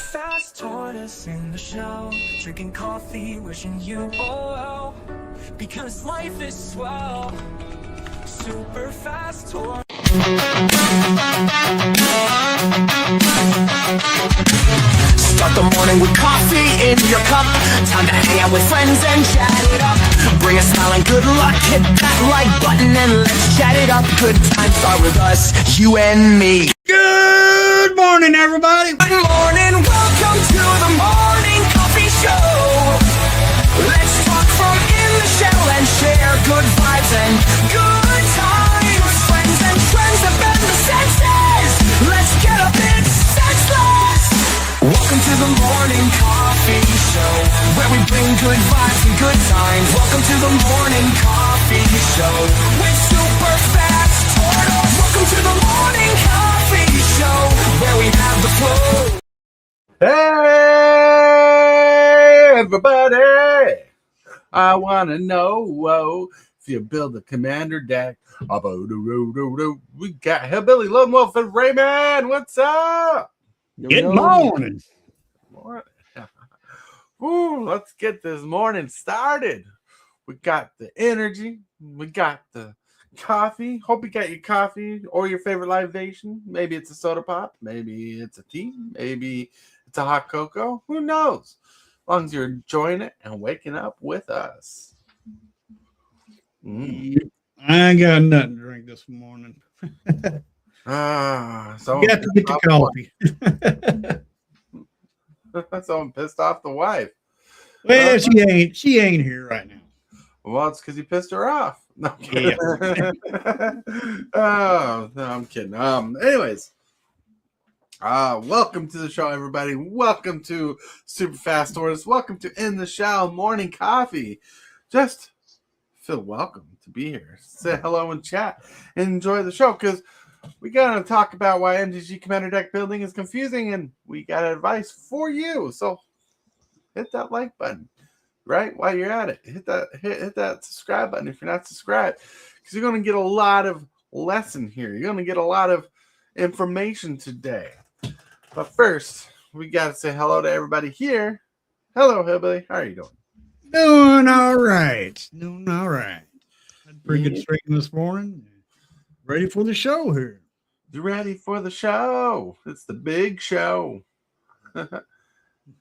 fast tortoise in the show, drinking coffee, wishing you all well, because life is swell. Super fast tortoise. Start the morning with coffee in your cup. Time to hang out with friends and chat it up. Bring a smile and good luck. Hit that like button and let's chat it up. Good times start with us, you and me. Good morning, everybody. Good morning, welcome to the morning coffee show. Let's talk from in the shell and share good vibes and good times. Friends and trends that bend the senses. Let's get a bit senseless. Welcome to the morning coffee show, where we bring good vibes and good times. Welcome to the morning coffee show with super fast Tortoise. Welcome to the morning coffee show, where we have the flow. Hey, everybody. I want to know if you build a commander deck. We got Hillbilly, Lone Wolf, and Rayman. What's up? Good morning. Ooh, let's get this morning started. We got the energy. We got the coffee. Hope you got your coffee or your favorite libation. Maybe it's a soda pop. Maybe it's a tea. Maybe it's a hot cocoa. Who knows? As long as you're enjoying it and waking up with us. I ain't got nothing to drink this morning. So You got to get the coffee. Someone pissed off the wife. Well, she ain't here right now. Well, it's because you pissed her off. No, I'm kidding. Yeah. Oh, no, I'm kidding. Anyways, welcome to the show, everybody. Welcome to Super Fast Tortoise. Welcome to In the Shell Morning Coffee. Just feel welcome to be here. Say hello and chat and enjoy the show, because we got to talk about why MTG Commander deck building is confusing, and we got advice for you. So hit that like button, right? While you're at it, hit that subscribe button if you're not subscribed, because you're going to get a lot of lesson here. You're going to get a lot of information today. But first, we got to say hello to everybody here. Hello, Hillbilly. How are you doing? Doing all right. Had pretty good streaking this morning. Ready for the show here. You ready for the show? It's the big show.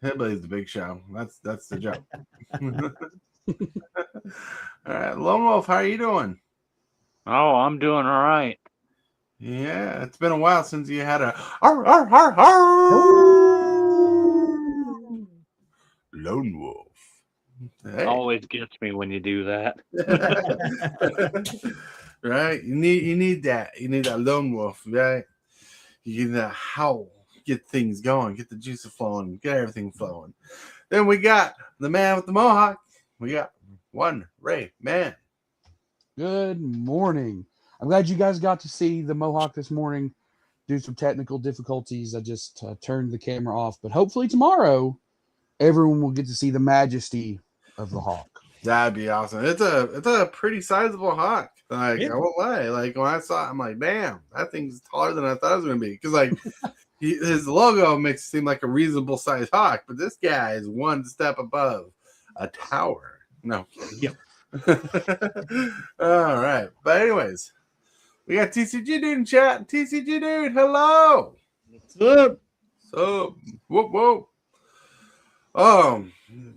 Hillbilly's the big show. That's the joke. All right, Lone Wolf, how are you doing? Oh, I'm doing all right. Yeah, it's been a while since you had a Lone Wolf. Hey. Always gets me when you do that. Right? You need that. You need that Lone Wolf, right? You need that howl. Get things going. Get the juices flowing. Get everything flowing. Then we got the man with the mohawk. We got one Ray Man. Good morning. I'm glad you guys got to see the mohawk this morning. Due to some technical difficulties, I just turned the camera off. But hopefully tomorrow, everyone will get to see the majesty of the hawk. That'd be awesome. It's a pretty sizable hawk. Like, Yeah. I won't lie. Like, when I saw it, I'm like, damn, that thing's taller than I thought it was going to be. Because, like, his logo makes it seem like a reasonable sized hawk, but this guy is one step above a tower. No. Yep. All right. But anyways, we got TCG Dude in chat. TCG Dude, hello. What's up? So, whoa.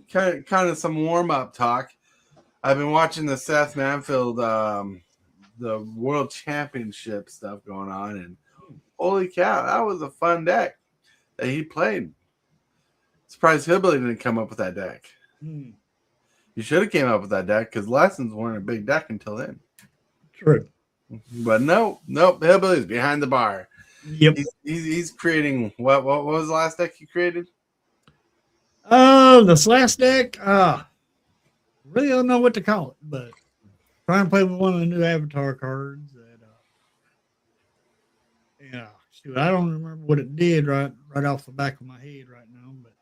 Kind of some warm-up talk. I've been watching the Seth Manfield, the World Championship stuff going on, and holy cow, that was a fun deck that he played. Surprised Hillbilly didn't come up with that deck. You should have came up with that deck, because Lessons weren't a big deck until then. True. But nope, Hillbilly's behind the bar. Yep. He's creating what was the last deck he created? This last deck, really don't know what to call it, but trying to play with one of the new avatar cards. Shoot, I don't remember what it did right off the back of my head right now, but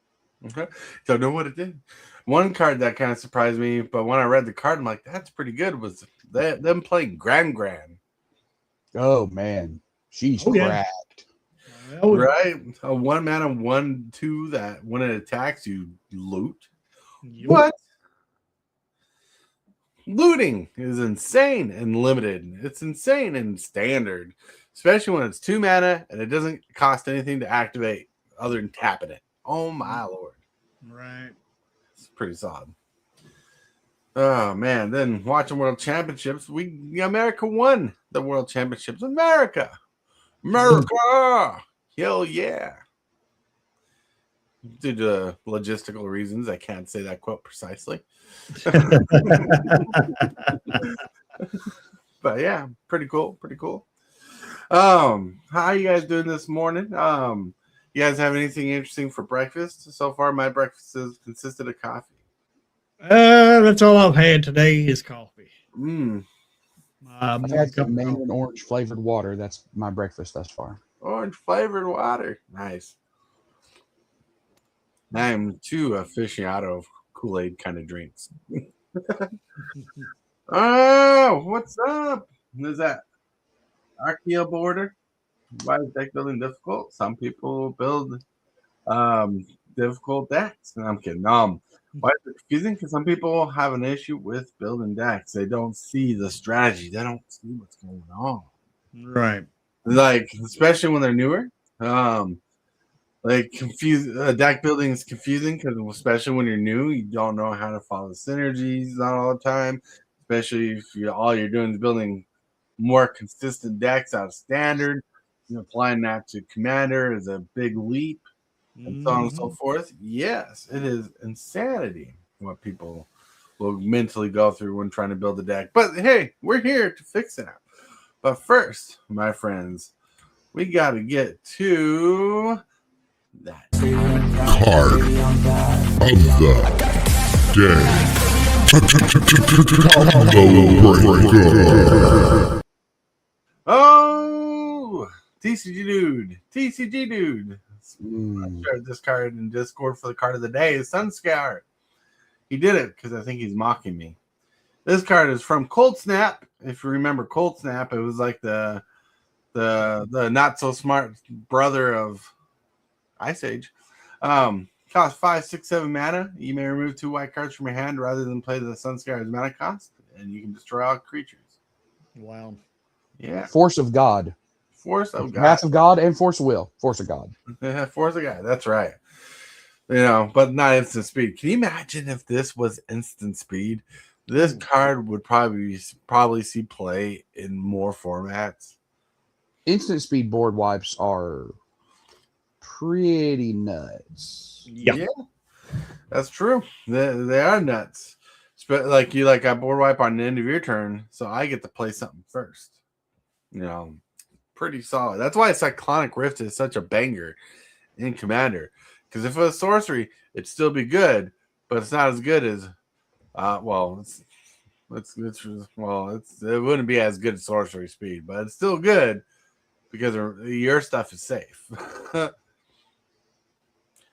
Okay. Don't know what it did. One card that kind of surprised me, but when I read the card, I'm like, that's pretty good, was them playing Gran. Oh man, she's Oh, yeah. cracked. Well, Right? A 1-mana 1/2 that when it attacks you loot. yep. What? Looting is insane and limited. It's insane and standard, especially when it's 2 mana and it doesn't cost anything to activate other than tapping it. Oh my lord. Right. It's pretty solid. Oh man, then watching World Championships, America won the World Championships. America! Hell yeah. Due to logistical reasons, I can't say that quote precisely. But yeah, pretty cool. How are you guys doing this morning? You guys have anything interesting for breakfast? So far, my breakfast has consisted of coffee. That's all I've had today is coffee. I've had some mandarin orange flavored water. That's my breakfast thus far. Orange flavored water. Nice. I'm too aficionado of Kool-Aid kind of drinks. Oh, what's up? Is that Archeo border? Why is deck building difficult? Some people build difficult decks. And I'm kidding. Why is it confusing? Because some people have an issue with building decks. They don't see the strategy. They don't see what's going on. Right. Like, especially when they're newer. Like deck building is confusing because especially when you're new, you don't know how to follow the synergies not all the time. Especially if all you're doing is building more consistent decks out of standard. Applying that to Commander is a big leap, and so on and so forth. Yes, it is insanity what people will mentally go through when trying to build a deck. But hey, we're here to fix that. But first, my friends, we got to get to that Card of the day. Oh, TCG dude. I shared this card in Discord for the card of the day. Is Sunscour. He did it because I think he's mocking me. This card is from Cold Snap. If you remember Cold Snap, it was like the not so smart brother of Ice Age. Cost 5, 6, 7 mana. You may remove 2 white cards from your hand rather than play the Sunscour's mana cost, and you can destroy all creatures. Wow. Yeah. Force of God. Force of God. Wrath of God and Force of Will. Force of God. Force of God. That's right. But not instant speed. Can you imagine if this was instant speed? This card would probably see play in more formats. Instant speed board wipes are pretty nuts. Yeah. That's true. They are nuts. Like you a board wipe on the end of your turn, so I get to play something first. Pretty solid. That's why Cyclonic Rift is such a banger in Commander. Because if it was sorcery, it'd still be good, but it's not as good as it wouldn't be as good as sorcery speed, but it's still good because your stuff is safe.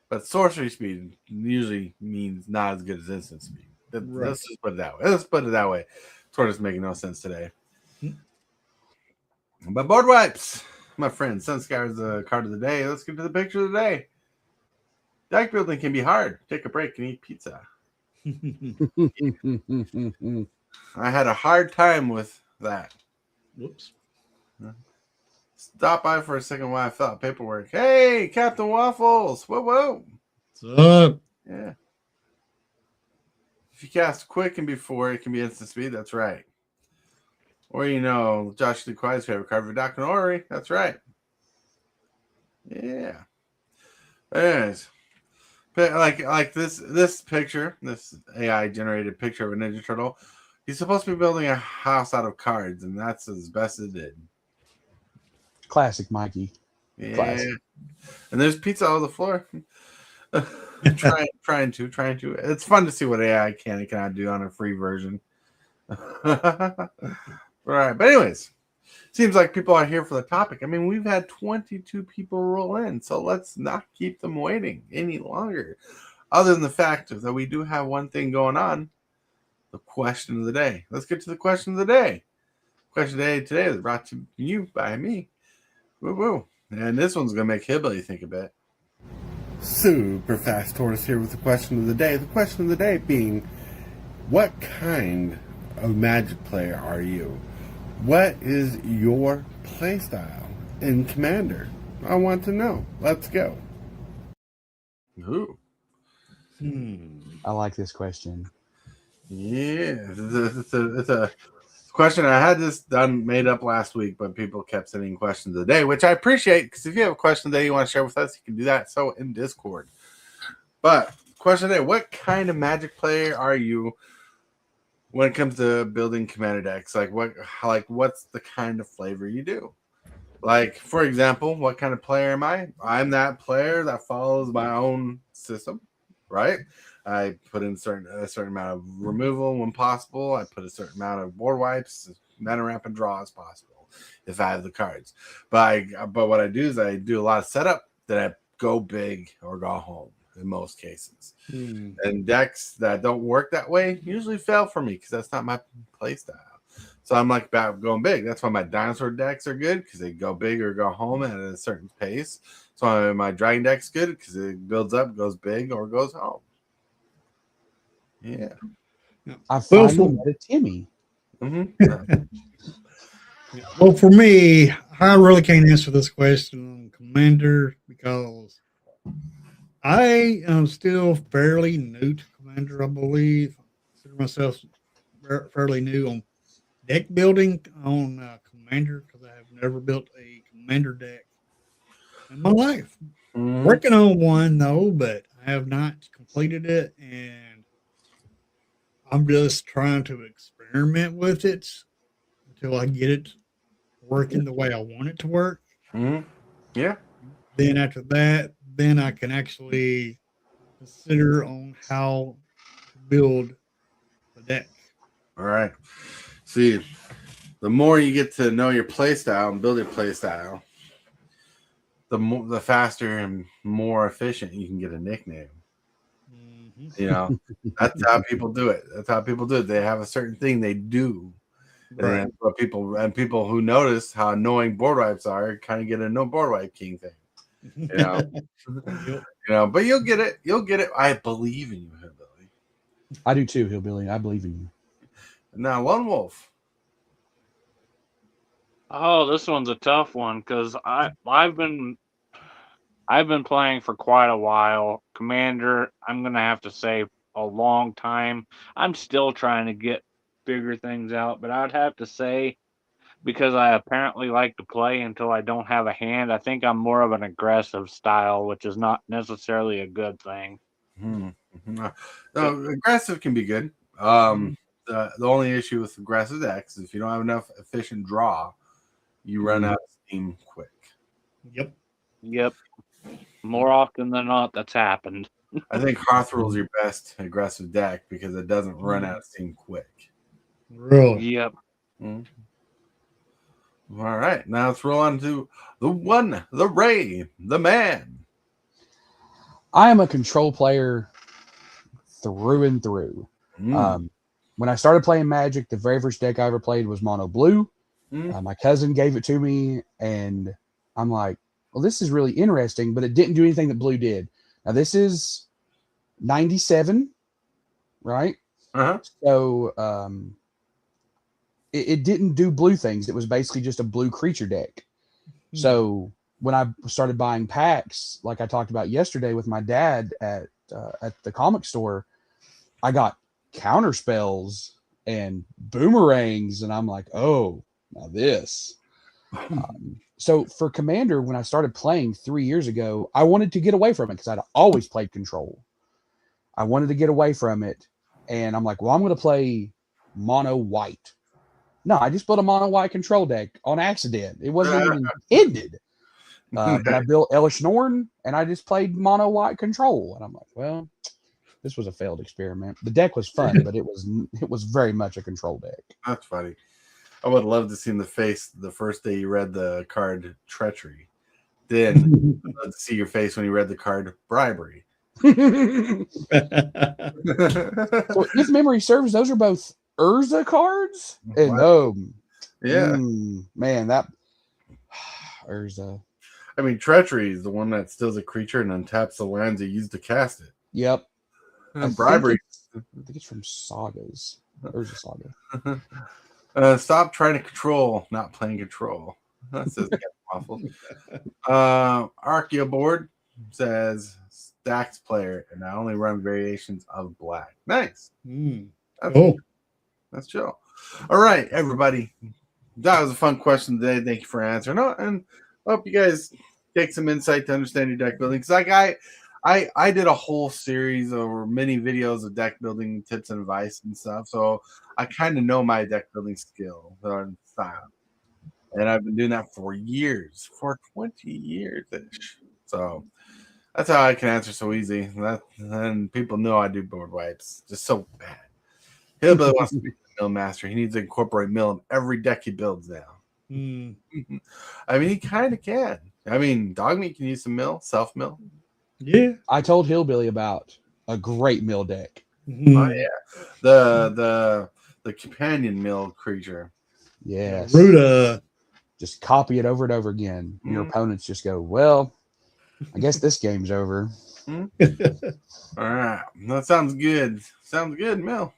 But sorcery speed usually means not as good as instant speed. Right. Let's just put it that way. Tortoise making no sense today. But board wipes, my friend. Sunscour is the card of the day. Let's get to the picture of the day. Deck building can be hard. Take a break and eat pizza. I had a hard time with that. Whoops. Stop by for a second while I fill out paperwork. Hey, Captain Waffles. Whoa. What's up? Yeah. If you cast quick and before, it can be instant speed. That's right. Or Josh DeQuai's favorite card for Doc and Ori. That's right. Yeah. Anyways, like this picture, this AI generated picture of a Ninja Turtle. He's supposed to be building a house out of cards, and that's as best it did. Classic Mikey. Yeah. Classic. And there's pizza on the floor. trying to. It's fun to see what AI can and cannot do on a free version. Right. But anyways, seems like people are here for the topic. I mean, we've had 22 people roll in, so let's not keep them waiting any longer. Other than the fact that we do have one thing going on, the question of the day. Let's get to the question of the day. Question of the day today is brought to you by me. Woo woo. And this one's going to make Hillbilly think a bit. Super Fast Tortoise here with the question of the day. The question of the day being, what kind of Magic player are you? What is your playstyle in Commander? I want to know. Let's go. Ooh. I like this question. Yeah. It's a question. I had this made up last week, but people kept sending questions of the day, which I appreciate, because if you have a question today you want to share with us, you can do that so in Discord. But question today, what kind of Magic player are you when it comes to building Commander decks? What's the kind of flavor you do? Like, for example, what kind of player am I? I'm that player that follows my own system, right? I put in a certain amount of removal when possible. I put a certain amount of board wipes, mana ramp, and draw as possible if I have the cards. But what I do is I do a lot of setup that I go big or go home in most cases. And decks that don't work that way usually fail for me because that's not my play style. So I'm like about going big. That's why my dinosaur decks are good, because they go big or go home at a certain pace. So my dragon deck's good because it builds up, goes big, or goes home. Yeah. I finally met a Timmy. Mm-hmm. Well, for me, I really can't answer this question on Commander because I am still fairly new to Commander, I believe. I consider myself fairly new on deck building on Commander because I have never built a Commander deck in my life. Mm-hmm. Working on one, though, but I have not completed it, and I'm just trying to experiment with it until I get it working the way I want it to work. Mm-hmm. Yeah. Then after that, then I can actually consider on how to build the deck. All right. See, the more you get to know your play style and build your play style, the faster and more efficient you can get a nickname. Mm-hmm. You know, that's how people do it. That's how people do it. They have a certain thing they do. Right. And what people who notice how annoying board wipes are kind of get a no board wipe king thing. You know, Yep. but you'll get it. You'll get it. I believe in you, Hillbilly. I do too, Hillbilly. I believe in you. Now, Lone Wolf. Oh, this one's a tough one because I've been playing for quite a while. Commander, I'm gonna have to say a long time. I'm still trying to get figure things out, but I'd have to say, because I apparently like to play until I don't have a hand, I think I'm more of an aggressive style, which is not necessarily a good thing. Mm-hmm. Aggressive can be good. The only issue with aggressive decks is if you don't have enough efficient draw, you run out of steam quick. Yep. More often than not, that's happened. I think Hearth Rule is your best aggressive deck because it doesn't run out of steam quick. Really. Yep. Mm-hmm. All right, now let's roll on to the one, the Ray, the man. I am a control player through and through. When I started playing Magic, the very first deck I ever played was Mono Blue. My cousin gave it to me, and I'm like, well, this is really interesting, but it didn't do anything that Blue did. Now, this is 97, right? Uh-huh. So it didn't do blue things. It was basically just a blue creature deck. So when I started buying packs, like I talked about yesterday with my dad at the comic store, I got counter spells and boomerangs, and I'm like, oh, now this. So for Commander, when I started playing 3 years ago, I wanted to get away from it because I'd always played control. I wanted to get away from it, and I'm like, well, I'm going to play mono white. No, I just built a mono white control deck on accident. It wasn't even intended. But I built Elish Norn, and I just played mono white control. And I'm like, well, this was a failed experiment. The deck was fun, but it was very much a control deck. That's funny. I would love to see the face the first day you read the card Treachery. Then I'd love to see your face when you read the card Bribery. So if memory serves, those are both Urza cards. And yeah, man, that Urza. I mean, treachery is the one that steals a creature and untaps the lands you use to cast it. Yep. I Bribery. think it's from Sagas. There's a Saga. Stop trying to control, not playing control. That says awful. Archeo board says stacks player, and I only run variations of black. Nice. That's chill. All right, everybody. That was a fun question today. Thank you for answering. And I hope you guys take some insight to understand your deck building. Because like I did a whole series or many videos of deck building tips and advice and stuff. So I kind of know my deck building skill and style. And I've been doing that for years, for 20 years ish. So that's how I can answer so easy. And people know I do board wipes just so bad. Hillbilly wants to be a mill master. He needs to incorporate mill in every deck he builds now. I mean, he kind of can. I mean, Dogmeat can use some mill, self mill. Yeah. I told Hillbilly about a great mill deck. Oh yeah, the companion mill creature. Yes. Ruda. Just copy it over and over again. Your opponents just go, well, I guess this game's over. All right. That sounds good. Sounds good, Mill.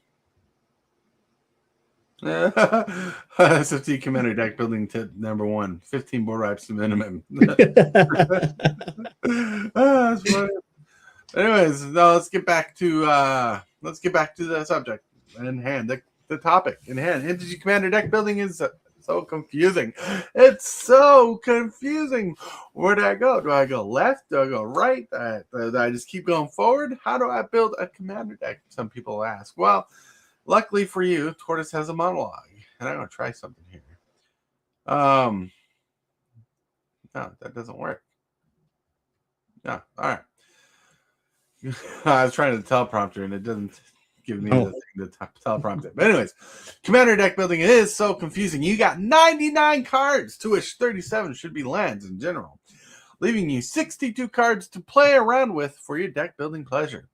SFT Commander deck building tip number 1. 15 board wipes minimum. That's funny. Anyways, now let's get back to the subject in hand, the topic in hand. MTG Commander deck building is so confusing. It's so confusing. Where do I go? Do I go left? Do I go right? Do I just keep going forward? How do I build a commander deck? Some people ask. Well, luckily for you, Tortoise has a monologue, and I'm going to try something here. No, that doesn't work. No, all right. I was trying to teleprompter, and it doesn't give me the thing to teleprompt it. But anyways, commander deck building is so confusing. You got 99 cards, to which 37 should be lands in general, leaving you 62 cards to play around with for your deck building pleasure.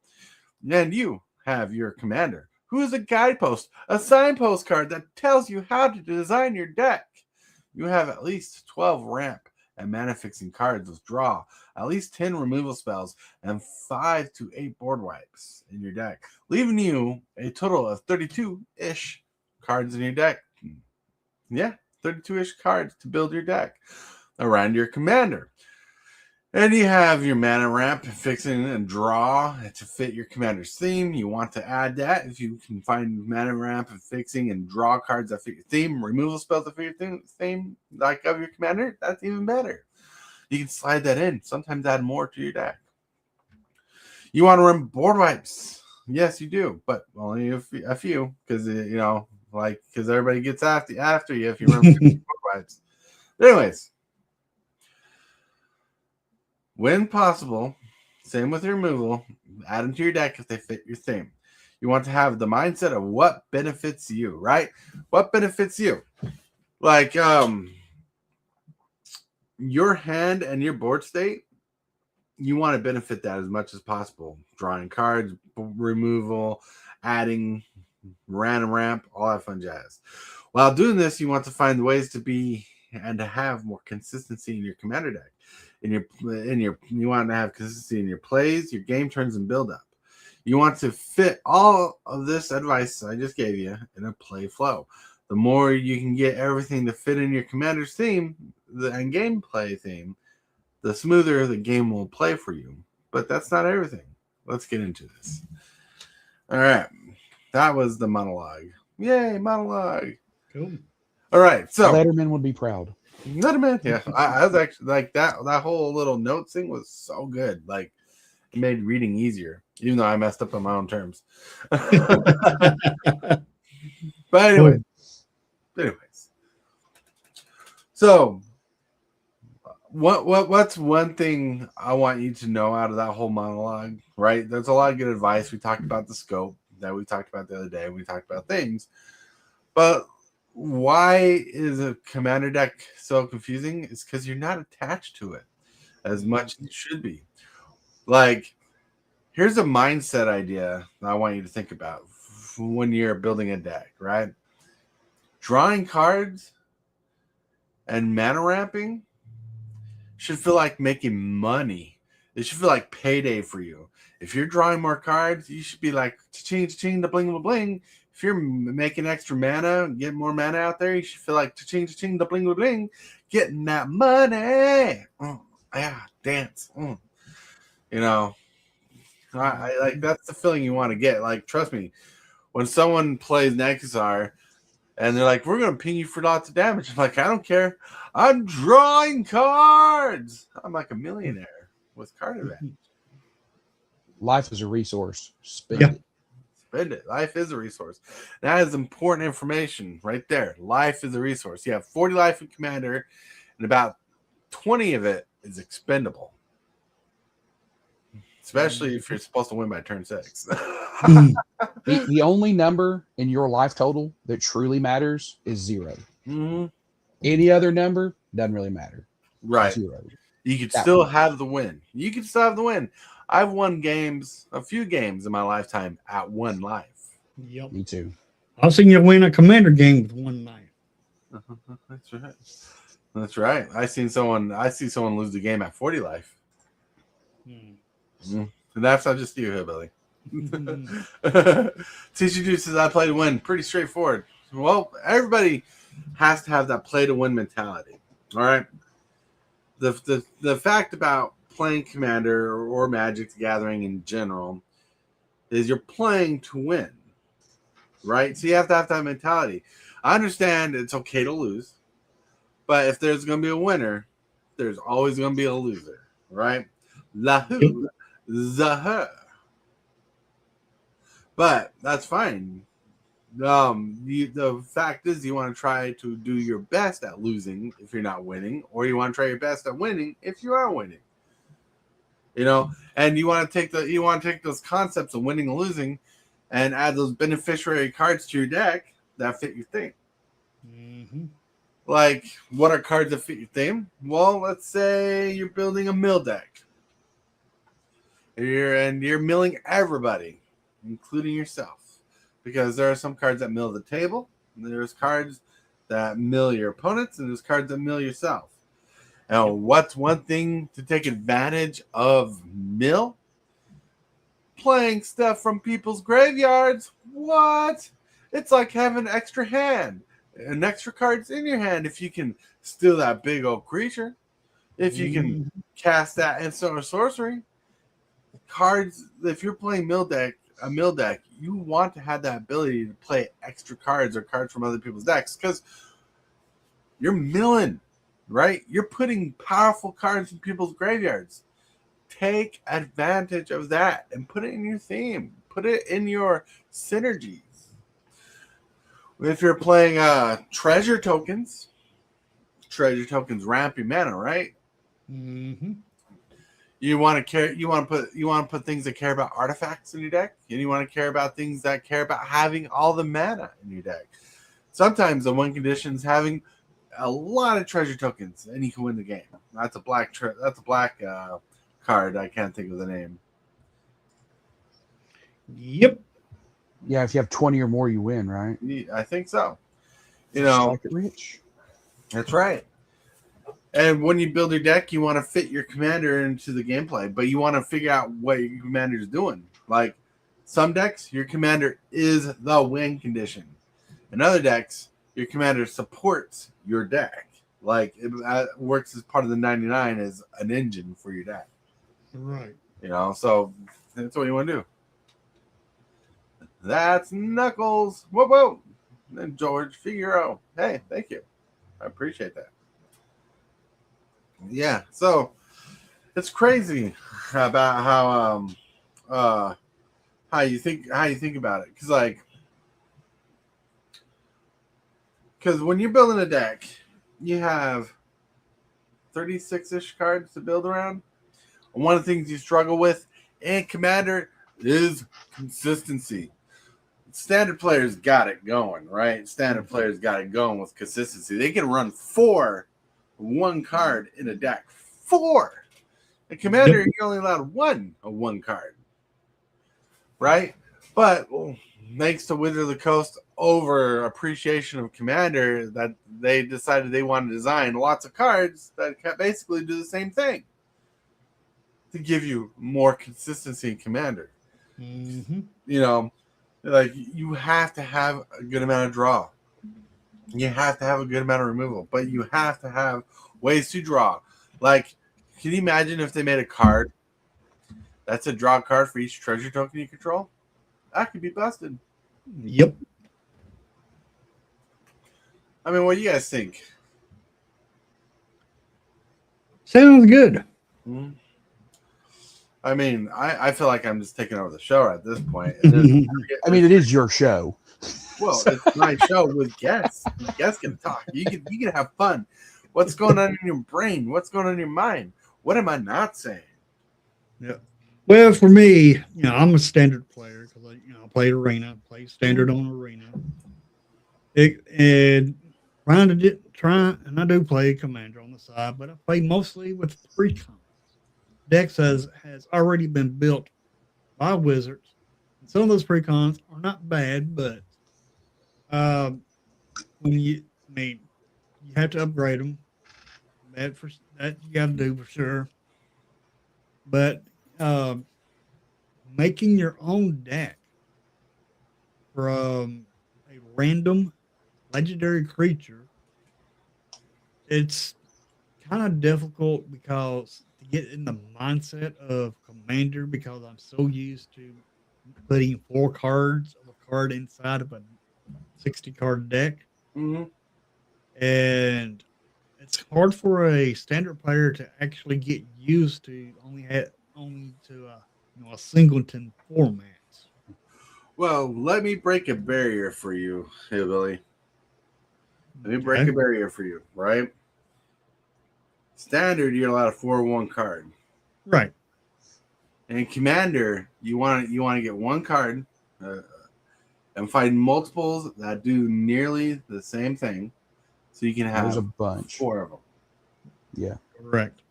And you have your commander, who is a guidepost, a signpost card that tells you how to design your deck. You have at least 12 ramp and mana fixing cards with draw, at least 10 removal spells, and 5 to 8 board wipes in your deck, leaving you a total of 32-ish cards in your deck. Yeah, 32-ish cards to build your deck around your commander. And you have your mana ramp, fixing, and draw to fit your commander's theme. You want to add that. If you can find mana ramp and fixing and draw cards that fit your theme, removal spells that fit your theme, like of your commander, that's even better. You can slide that in. Sometimes add more to your deck. You want to run board wipes. Yes, you do, but only a few, because because everybody gets after you if you run board wipes. But anyways. When possible, same with your removal, add them to your deck if they fit your theme. You want to have the mindset of what benefits you, right? What benefits you? Like your hand and your board state, you want to benefit that as much as possible. Drawing cards, removal, adding random ramp, all that fun jazz. While doing this, you want to find ways to be and to have more consistency in your commander deck. You want to have consistency in your plays, your game turns, and build up. You want to fit all of this advice I just gave you in a play flow. The more you can get everything to fit in your commander's theme and gameplay theme, the smoother the game will play for you. But that's not everything. Let's get into this. All right. That was the monologue. Yay, monologue. Cool. All right. So Letterman would be proud. Letterman, yeah. I was actually like that whole little note thing was so good. Like it made reading easier, even though I messed up on my own terms. But anyways. So what's one thing I want you to know out of that whole monologue, right? There's a lot of good advice. We talked about the scope that we talked about the other day. We talked about things. But why is a commander deck so confusing? It's because you're not attached to it as much as you should be. Like, here's a mindset idea that I want you to think about when you're building a deck, right? Drawing cards and mana ramping should feel like making money. It should feel like payday for you. If you're drawing more cards, you should be like cha-ching, cha-ching, the bling, the bling. If you're making extra mana, getting more mana out there, you should feel like cha-ching, cha-ching, the bling, the bling, getting that money. Oh, yeah, dance. You know, I like that's the feeling you want to get. Like, trust me, when someone plays Nexusar and they're like, we're going to ping you for lots of damage, I'm like, I don't care. I'm drawing cards. I'm like a millionaire with card advantage. Life is a resource. Spend Yeah. it. Spend it. Life is a resource. That is important information right there. Life is a resource. You have 40 life in Commander, and about 20 of it is expendable. Especially if you're supposed to win by turn 6. The only number in your life total that truly matters is 0. Mhm. Any other number doesn't really matter. Right. 0. You could That still one. have the win. You could still have the win. I've won games, a few games in my lifetime at 1 life. Yep. Me too. I've seen you win a commander game with 1 life. That's right. That's right. I see someone lose the game at 40 life. And that's not just you, Hillbilly. TC Juice says I play to win. Pretty straightforward. Well, everybody has to have that play to win mentality. All right. The fact about playing Commander or Magic the Gathering in general is you're playing to win. Right? So you have to have that mentality. I understand it's okay to lose, but if there's going to be a winner, there's always going to be a loser. Right? Lahu, Zaha. But that's fine. The fact is, you want to try to do your best at losing if you're not winning, or you want to try your best at winning if you are winning. You know, and you want to take those concepts of winning and losing, and add those beneficiary cards to your deck that fit your theme. Mm-hmm. Like, what are cards that fit your theme? Well, let's say you're building a mill deck. You're milling everybody, including yourself, because there are some cards that mill the table, and there's cards that mill your opponents, and there's cards that mill yourself. Now, what's one thing to take advantage of mill? Playing stuff from people's graveyards. What? It's like having an extra hand, an extra cards in your hand if you can steal that big old creature, if you can cast that instant or sorcery. Cards, if you're playing a mill deck, you want to have that ability to play extra cards or cards from other people's decks because you're milling, right? You're putting powerful cards in people's graveyards. Take advantage of that and put it in your theme. Put it in your synergies. If you're playing treasure tokens ramp your mana, right? Mm-hmm. You want to put things that care about artifacts in your deck, and you want to care about things that care about having all the mana in your deck. Sometimes the one condition is having a lot of treasure tokens, and you can win the game. That's a black card. I can't think of the name. Yep. Yeah, if you have 20 or more, you win, right? I think so. You know, Strike it rich. that's right. And when you build your deck, you want to fit your commander into the gameplay, but you want to figure out what your commander is doing. Like some decks, your commander is the win condition. In other decks, your commander supports your deck. Like it works as part of the 99 as an engine for your deck. Right. You know, so that's what you want to do. That's Knuckles. Whoa, whoa. And George Figaro. Hey, thank you. I appreciate that. Yeah, so it's crazy about how you think about it. Because when you're building a deck, you have 36-ish cards to build around. And one of the things you struggle with in Commander is consistency. Standard players got it going, right? Standard players got it going with consistency. They can run 4 one card in a deck. 4. In Commander, you're only allowed 1 of one card. Right? But thanks to Wizard of the Coast over appreciation of Commander, that they decided they wanted to design lots of cards that basically do the same thing to give you more consistency in Commander. Mm-hmm. You know, like you have to have a good amount of draw. You have to have a good amount of removal, but you have to have ways to draw. Like, can you imagine if they made a card that's a draw card for each treasure token you control? That could be busted. Yep. I mean, what do you guys think? Sounds good. Hmm? I mean, I feel like I'm just taking over the show at this point. I mean, it is your show. Well, it's my show with guests. Guests can talk. You can have fun. What's going on in your brain? What's going on in your mind? What am I not saying? Yeah. Well, for me, I'm a standard player because I play arena, play standard on arena. And and I do play commander on the side, but I play mostly with precons. Decks has already been built by wizards. And some of those precons are not bad, but when you have to upgrade them. That you got to do for sure. But making your own deck from a random legendary creature, it's kind of difficult because to get in the mindset of commander, because I'm so used to putting 4 cards of a card inside of a 60 card deck. Mm-hmm. And it's hard for a standard player to actually get used to only to a singleton format. Well, let me break a barrier for you, Hillbilly. Let me break Okay. a barrier for you, right? Standard, you're allowed a 4/1 card. Right. And Commander, you want to get one card and find multiples that do nearly the same thing, so you can There's a have bunch. 4 of them. Yeah. Correct.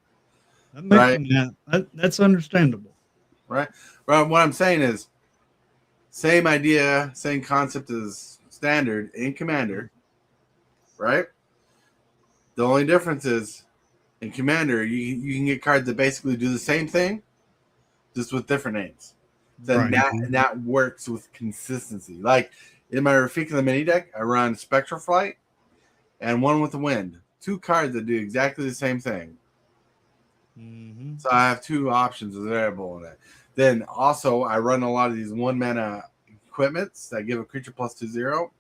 That makes that's understandable. Right? Well, what I'm saying is, same idea, same concept as Standard in Commander, right? The only difference is, in Commander, you can get cards that basically do the same thing, just with different names. Then that works with consistency. Like in my Rafika mini deck, I run Spectral Flight and One with the Wind. 2 cards that do exactly the same thing. Mm-hmm. So I have 2 options available in it. Then also I run a lot of these 1 mana equipments that give a creature +2/0.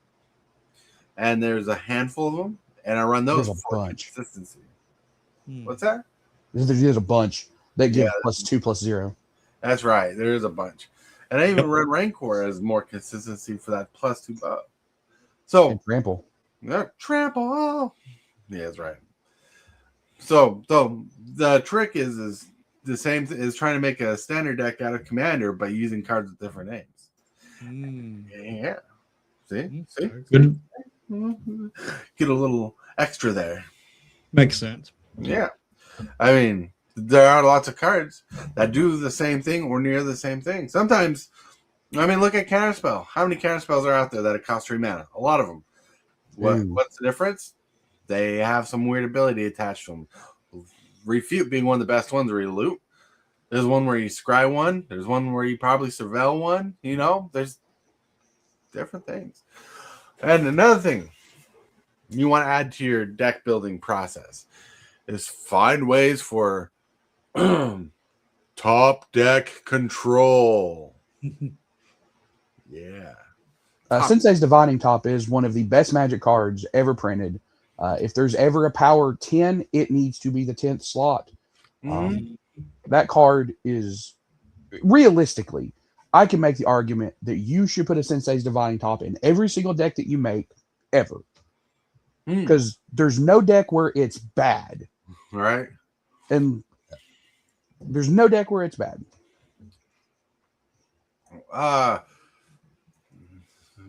And there's a handful of them. And I run those There's a for bunch. consistency. Hmm. What's that? There's a bunch that give Yeah. +2/+0. That's right. There is a bunch. And I even run Rancor as more consistency for that +2 buff. So And trample. trample. Yeah, that's right. So the trick is the same is trying to make a standard deck out of Commander by using cards with different names. Yeah. See? Good. Get a little extra there. Makes sense. Yeah. I mean, there are lots of cards that do the same thing or near the same thing. Sometimes, I mean, look at Counterspell. How many Counterspells are out there that cost 3 mana? A lot of them. What's the difference? They have some weird ability attached to them. Refute being one of the best ones where you loot. There's one where you scry one. There's one where you probably surveil one. There's different things. And another thing you want to add to your deck building process is find ways for top deck control. Yeah. Sensei's Divining Top is one of the best Magic cards ever printed. If there's ever a power 10, it needs to be the 10th slot. That card is, realistically, I can make the argument that you should put a Sensei's Divining Top in every single deck that you make ever. Because there's no deck where it's bad. Right. And there's no deck where it's bad.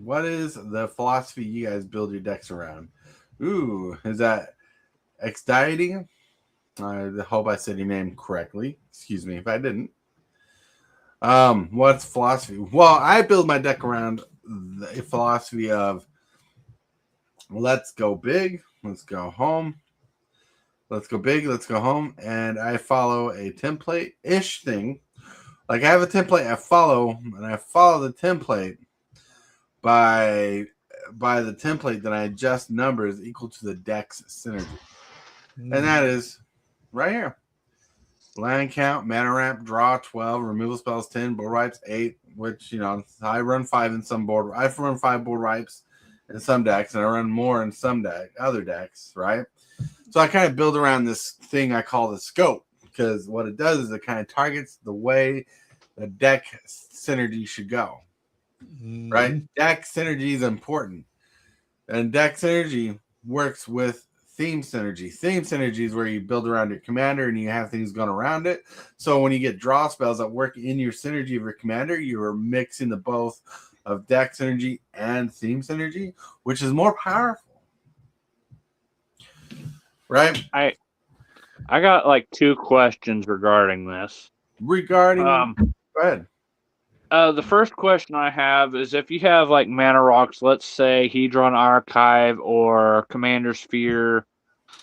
What is the philosophy you guys build your decks around? Ooh, is that Exdiety? I hope I said your name correctly. Excuse me if I didn't. What's philosophy? Well, I build my deck around the philosophy of let's go big, let's go home. Let's go big, let's go home. And I follow a template-ish thing. Like I have a template I follow, and I follow the template by the template that I adjust numbers equal to the deck's synergy. And that is right here. Land count, mana ramp, draw 12, removal spells 10, board wipes 8, which, you know, I run 5 in some board. I run 5 board wipes in some decks, and I run more in some other decks, right? So I kind of build around this thing I call the scope, because what it does is it kind of targets the way the deck synergy should go, right? Deck synergy is important, and deck synergy works with theme synergy. Theme synergy is where you build around your commander and you have things going around it. So when you get draw spells that work in your synergy of your commander, you are mixing the both of deck synergy and theme synergy, which is more powerful. Right? I got like 2 questions regarding this. Regarding go ahead. The first question I have is if you have like mana rocks, let's say Hedron Archive or Commander Sphere,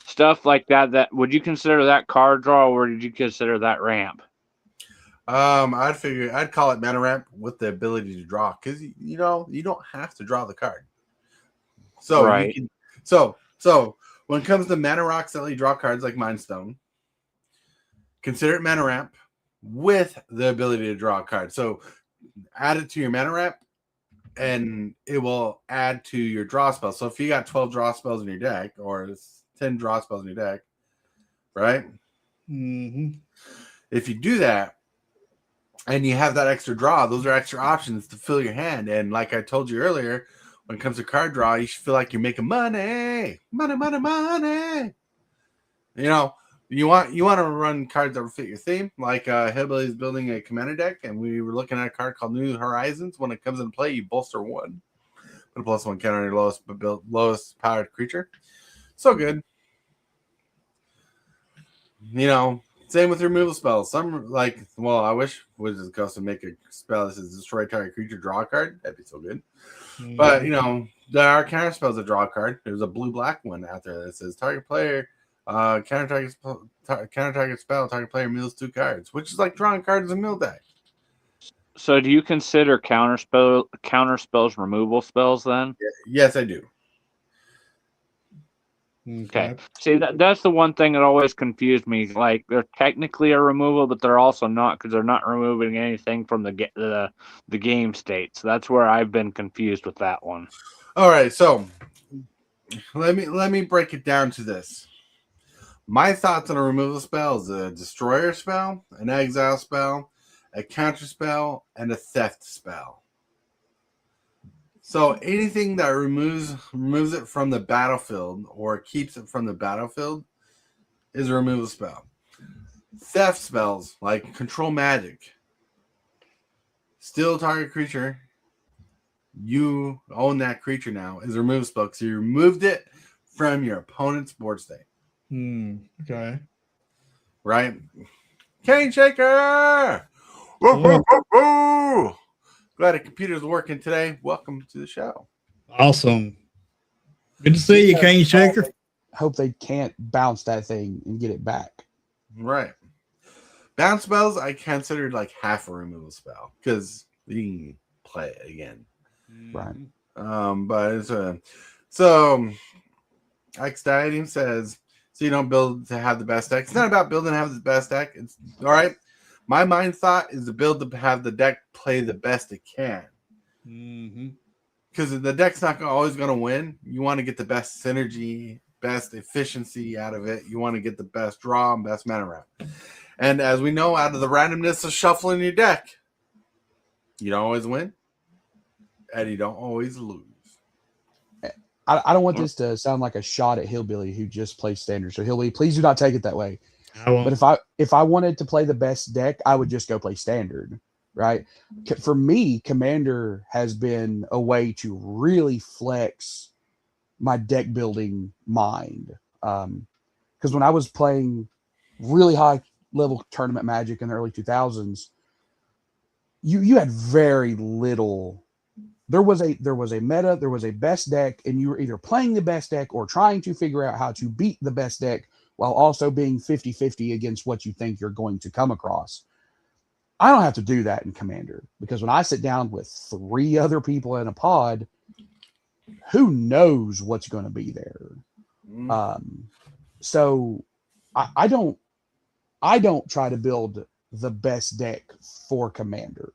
stuff like that, would you consider that card draw or did you consider that ramp? I'd call it mana ramp with the ability to draw, because you know you don't have to draw the card. So right. You can, so when it comes to mana rocks that let you draw cards like Mind Stone, consider it mana ramp with the ability to draw a card. So add it to your mana ramp, and it will add to your draw spells. So if you got 12 draw spells in your deck, or 10 draw spells in your deck, right? Mm-hmm. If you do that, and you have that extra draw, those are extra options to fill your hand. And like I told you earlier, when it comes to card draw, you should feel like you're making money. You know, you want to run cards that fit your theme. Like Hillbilly's building a commander deck, and we were looking at a card called New Horizons. When it comes into play, you bolster 1. Put a +1 counter on your lowest powered creature. So good. You know, same with removal spells. Some I wish Wizards of the Coast would make a spell that says destroy target creature, draw a card. That'd be so good. Mm-hmm. But, you know, there are counter spells that draw a card. There's a blue-black one out there that says target player, counter target spell, target player mills 2 cards, which is like drawing cards in mill deck. So do you consider counter spells removal spells then? Yes, I do. Okay. See, that's the one thing that always confused me. Like, they're technically a removal, but they're also not, because they're not removing anything from the game state. So that's where I've been confused with that one. All right, so let me break it down to this. My thoughts on a removal spell is a destroyer spell, an exile spell, a counter spell, and a theft spell. So anything that removes it from the battlefield or keeps it from the battlefield is a removal spell. Theft spells like control magic, steal target creature, you own that creature now, is a removal spell because you removed it from your opponent's board state. Okay. Right? Cane Shaker! Woo, woo, woo, woo! Glad the computer's working today. Welcome to the show. Awesome. Good to see you, Cane Shaker. Hope they can't bounce that thing and get it back. Right. Bounce spells I considered like half a removal spell because you can play it again. Right. But it's so X Dieting says, so you don't build to have the best deck. It's not about building to have the best deck. It's all right. My mind thought is to build to have the deck play the best it can. Because the deck's not always going to win. You want to get the best synergy, best efficiency out of it. You want to get the best draw and best mana ramp. And as we know, out of the randomness of shuffling your deck, you don't always win, and you don't always lose. I don't want this to sound like a shot at Hillbilly who just plays standard. So Hillbilly, please do not take it that way. But if I wanted to play the best deck, I would just go play standard, right? For me, Commander has been a way to really flex my deck building mind. Because when I was playing really high level tournament Magic in the early 2000s, you had very little. There was a meta, there was a best deck, and you were either playing the best deck or trying to figure out how to beat the best deck while also being 50-50 against what you think you're going to come across. I don't have to do that in Commander because when I sit down with 3 other people in a pod, who knows what's going to be there. So I don't try to build the best deck for Commander.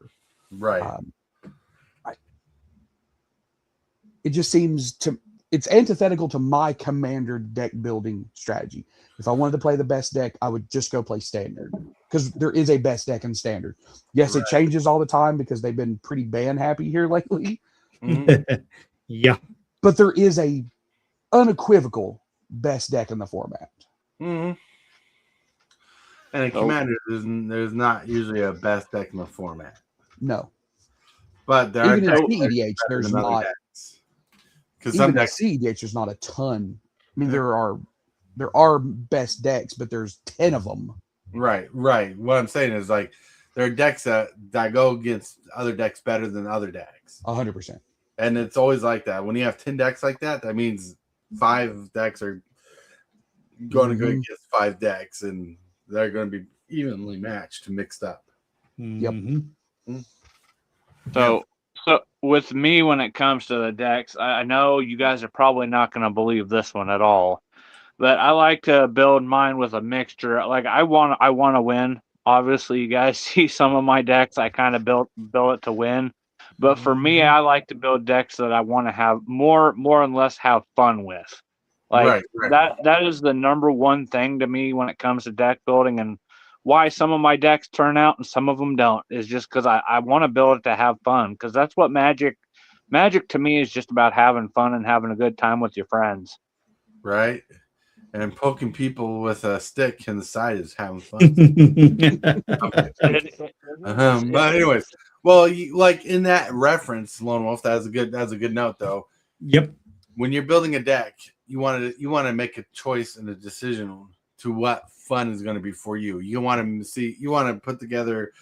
Right. It just seems it's antithetical to my Commander deck building strategy. If I wanted to play the best deck, I would just go play Standard because there is a best deck in Standard. Yes, It changes all the time because they've been pretty ban happy here lately. Yeah. But there is a unequivocal best deck in the format. And in Commander, there's not usually a best deck in the format. No. But there are even decks in CEDH, there's not. Because Even some decks, in CEDH, there's not a ton. I mean, there are best decks, but there's 10 of them. Right. What I'm saying is like there are decks that go against other decks better than other decks. 100%. And it's always like that. When you have 10 decks like that, that means 5 decks are going to go against 5 decks, and they're going to be evenly matched, mixed up. Yep. So with me, when it comes to the decks, I know you guys are probably not going to believe this one at all, but I like to build mine with a mixture. Like I want to win. Obviously, you guys see some of my decks. I kind of build it to win, but for me, I like to build decks that I want to have more and less have fun with. Like that is the number one thing to me when it comes to deck building, and why some of my decks turn out and some of them don't is just because I want to build it to have fun, because that's what Magic to me is just about having fun and having a good time with your friends. Right. And poking people with a stick in the side is having fun. But anyways, well, like in that reference, Lone Wolf, that's a good note though. Yep. When you're building a deck, you want to make a choice and a decision to what fun is going to be for you. You want to put together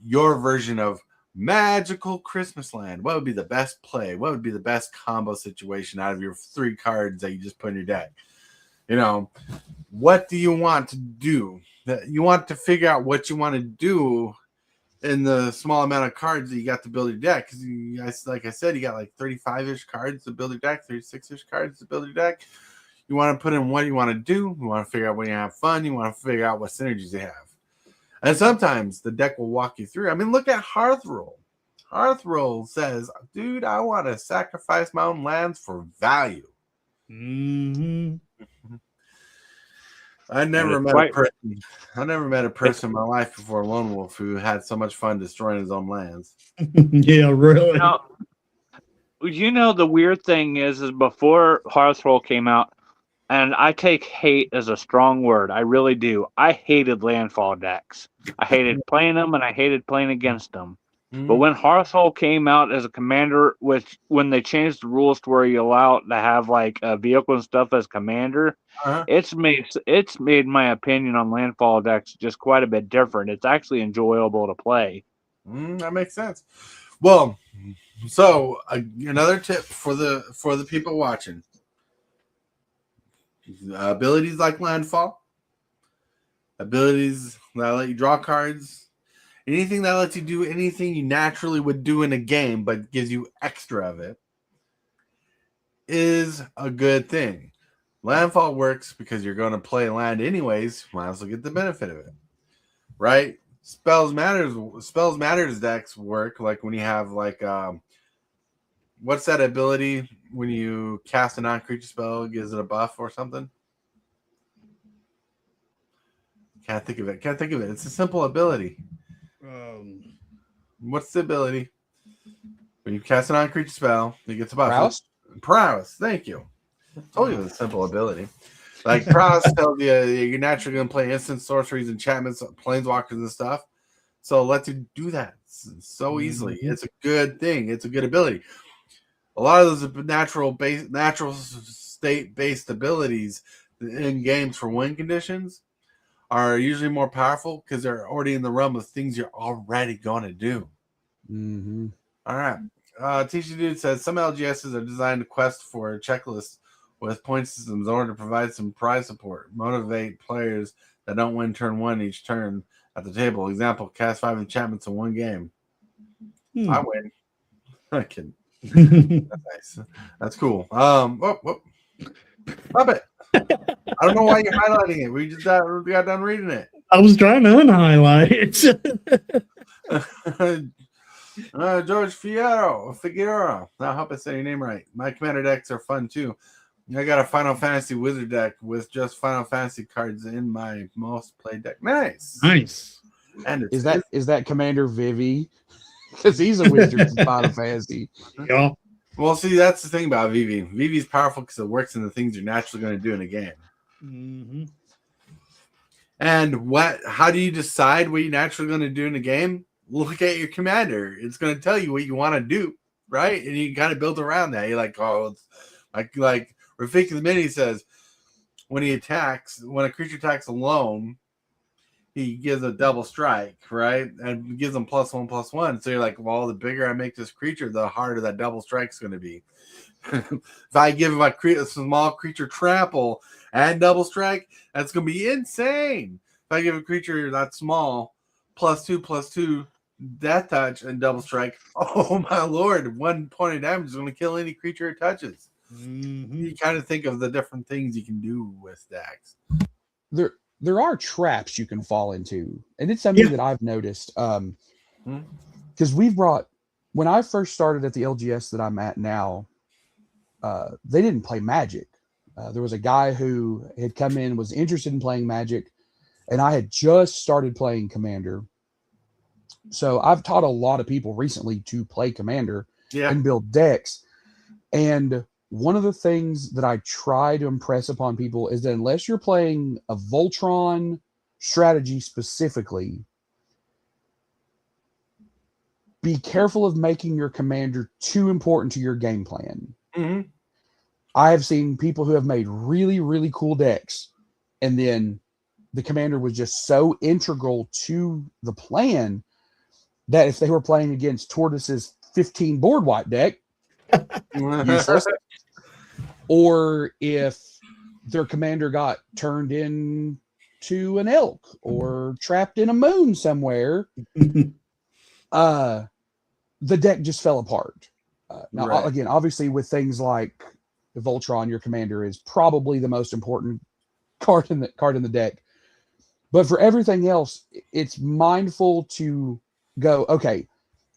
your version of magical Christmas land. What would be the best play? What would be the best combo situation out of your 3 cards that you just put in your deck? You know, what do you want to do? You want to figure out what you want to do in the small amount of cards that you got to build your deck. Because, like I said, you got like 35-ish cards to build your deck, 36-ish cards to build your deck. You want to put in what you want to do. You want to figure out when you have fun. You want to figure out what synergies you have. And sometimes the deck will walk you through. I mean, look at Hearth Roll. Hearth Roll says, dude, I want to sacrifice my own lands for value. I never met a person in my life before Lone Wolf who had so much fun destroying his own lands. Yeah, really. The weird thing is before Hearth Roll came out, and I take hate as a strong word. I really do. I hated landfall decks. I hated playing them, and I hated playing against them. But when Hearthstone came out as a commander, when they changed the rules to where you allow to have like a vehicle and stuff as commander, it's made my opinion on landfall decks just quite a bit different. It's actually enjoyable to play. That makes sense. Well, so another tip for the people watching: abilities like landfall, abilities that let you draw cards. Anything that lets you do anything you naturally would do in a game but gives you extra of it is a good thing. Landfall works because you're going to play land anyways. Might as well get the benefit of it. Right? Spells Matters decks work like when you have like what's that ability when you cast a non-creature spell, it gives it a buff or something? Can't think of it. It's a simple ability. What's the ability? When you cast a non-creature spell, it gets a buff. Prowess. Thank you. I told you it was a simple ability. Like Prowess tells you you're naturally going to play instant sorceries, enchantments, planeswalkers, and stuff. So it lets you do that so easily. It's a good thing. It's a good ability. A lot of those natural state-based abilities in games for win conditions are usually more powerful because they're already in the realm of things you're already going to do. Mm-hmm. All right. TC Dude says some LGSs are designed to quest for a checklist with point systems in order to provide some prize support, motivate players that don't win turn one each turn at the table. Example: cast 5 enchantments in one game. I win. I'm kidding. That's nice. That's cool. Stop it. I don't know why you're highlighting it. We got done reading it. I was trying to unhighlight it. George Figueroa. I hope I say your name right. My commander decks are fun too. I got a Final Fantasy Wizard deck with just Final Fantasy cards in my most played deck. Nice. And Is that Commander Vivi? Because he's a wizard in Final Fantasy. Yeah. Well, see, that's the thing about Vivi. Vivi's powerful because it works in the things you're naturally going to do in a game. Mm-hmm. And how do you decide what you're naturally going to do in a game? Look at your commander. It's going to tell you what you want to do, right? And you can kind of build around that. You're like, oh, it's like Rafiki the Mini says, when a creature attacks alone, he gives a double strike, right? And gives them +1/+1. So you're like, well, the bigger I make this creature, the harder that double strike's going to be. If I give him a small creature trample and double strike, that's going to be insane. If I give a creature that small +2/+2 death touch and double strike, oh my lord, 1 point of damage is going to kill any creature it touches. Mm-hmm. You kind of think of the different things you can do with decks. There are traps you can fall into, and it's something that I've noticed. Because when I first started at the LGS that I'm at now, they didn't play Magic. There was a guy who had come in, was interested in playing Magic, and I had just started playing Commander. So I've taught a lot of people recently to play Commander and build decks. And one of the things that I try to impress upon people is that unless you're playing a Voltron strategy specifically, be careful of making your commander too important to your game plan. Mm-hmm. I have seen people who have made really, really cool decks, and then the commander was just so integral to the plan that if they were playing against Tortoise's 15 board wipe deck, useless. Or if their commander got turned into an elk or trapped in a moon somewhere, the deck just fell apart. Now, again, obviously with things like Voltron, your commander is probably the most important card in the deck. But for everything else, it's mindful to go, okay,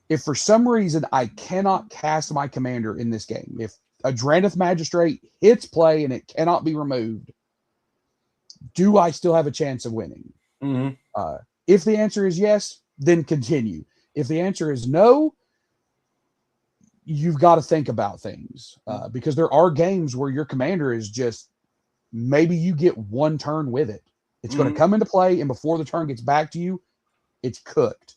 if for some reason I cannot cast my commander in this game, if a Drannith Magistrate hits play and it cannot be removed, do I still have a chance of winning? Mm-hmm. If the answer is yes, then continue. If the answer is no, you've got to think about things, because there are games where your commander is just, maybe you get one turn with it. It's going to come into play, and before the turn gets back to you, it's cooked.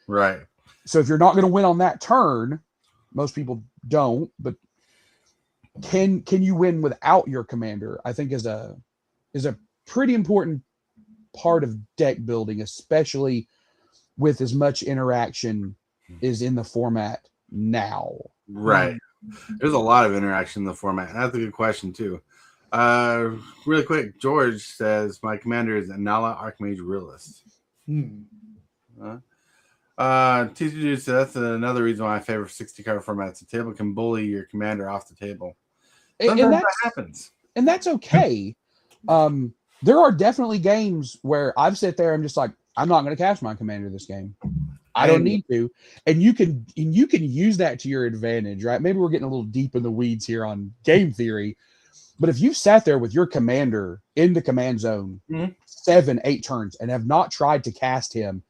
Right. So if you're not going to win on that turn, most people don't, but can you win without your commander? I think is a pretty important part of deck building, especially with as much interaction is in the format now. Right. There's a lot of interaction in the format. That's a good question too. Really quick, George says my commander is Anala Archmage Realist. TCG says that's another reason why I favor 60 card formats. The table can bully your commander off the table. Sometimes that happens. And that's okay. There are definitely games where I've sat there and just like, I'm not going to cast my commander this game. I don't need to. And you can use that to your advantage, right? Maybe we're getting a little deep in the weeds here on game theory, but if you've sat there with your commander in the command zone 7-8 turns and have not tried to cast him,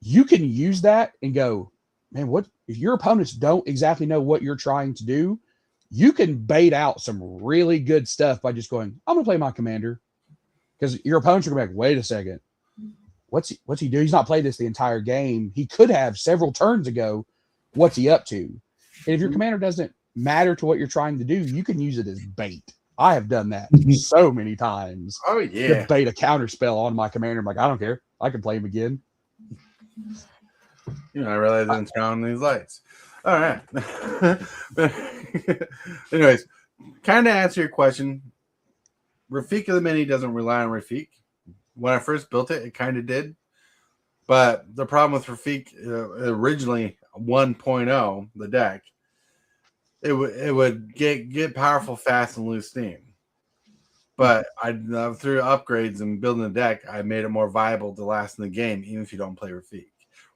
you can use that and go, man, what if your opponents don't exactly know what you're trying to do? You can bait out some really good stuff by just going, I'm going to play my commander, because your opponents are going to be like, wait a second. What's he do? He's not played this the entire game. He could have several turns ago. What's he up to? And if your commander doesn't matter to what you're trying to do, you can use it as bait. I have done that so many times. Oh, yeah. To bait a counter spell on my commander. I'm like, I don't care. I can play him again. I realized I didn't turn on these lights. All right. Anyways, kind of answer your question. Rafik of the Mini doesn't rely on Rafik. When I first built it, it kind of did. But the problem with Rafik, originally 1.0, the deck, it would get powerful fast and lose steam. But through upgrades and building the deck, I made it more viable to last in the game, even if you don't play Rafik.